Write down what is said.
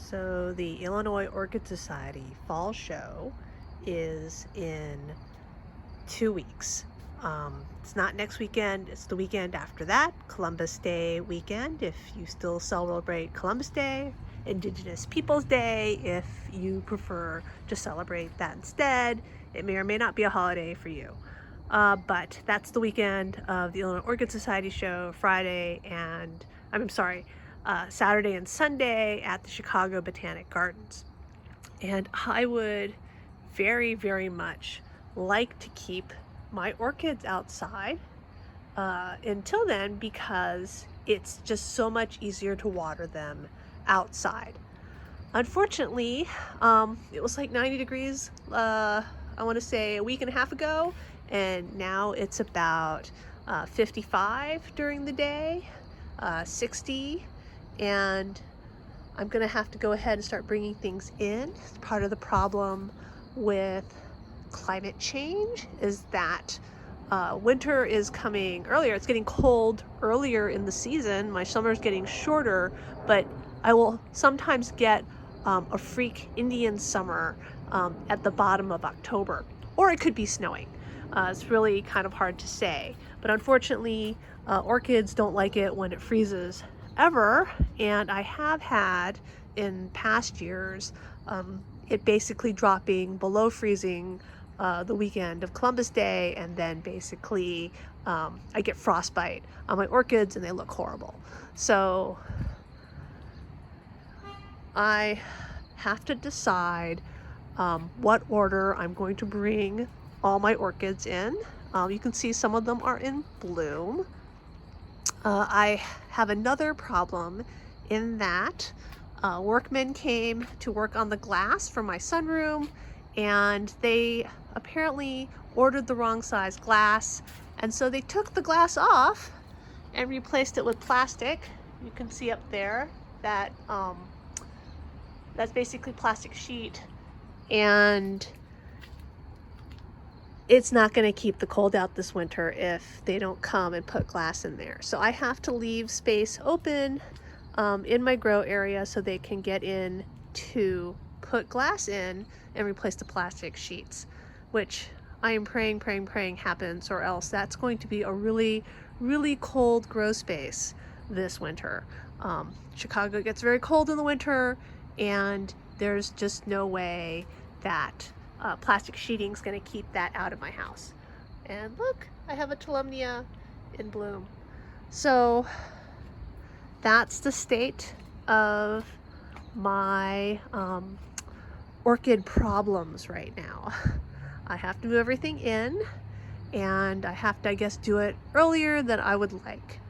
So the Illinois Orchid Society Fall Show is in 2 weeks. It's not next weekend, it's the weekend after that, Columbus Day weekend, if you still celebrate Columbus Day, Indigenous Peoples Day, if you prefer to celebrate that instead. It may or may not be a holiday for you. But that's the weekend of the Illinois Orchid Society show, Saturday and Sunday at the Chicago Botanic Gardens. And I would very, very much like to keep my orchids outside until then, because it's just so much easier to water them outside. Unfortunately, it was like 90 degrees, I want to say a week and a half ago, and now it's about 55 during the day, 60, and I'm gonna have to go ahead and start bringing things in. Part of the problem with climate change is that winter is coming earlier. It's getting cold earlier in the season. My summer's getting shorter, but I will sometimes get a freak Indian summer at the bottom of October, or it could be snowing. It's really kind of hard to say, but unfortunately orchids don't like it when it freezes ever, and I have had in past years it basically dropping below freezing the weekend of Columbus Day, and then basically I get frostbite on my orchids and they look horrible. So I have to decide what order I'm going to bring all my orchids in. You can see some of them are in bloom. I have another problem in that workmen came to work on the glass for my sunroom, and they apparently ordered the wrong size glass, and so they took the glass off and replaced it with plastic. You can see up there that that's basically plastic sheet, and it's not going to keep the cold out this winter if they don't come and put glass in there. So I have to leave space open in my grow area so they can get in to put glass in and replace the plastic sheets, which I am praying happens, or else that's going to be a really, really cold grow space this winter. Chicago gets very cold in the winter, and there's just no way that plastic sheeting is going to keep that out of my house. And look, I have a Tulumnia in bloom. So that's the state of my orchid problems right now. I have to move everything in, and I have to, I guess, do it earlier than I would like.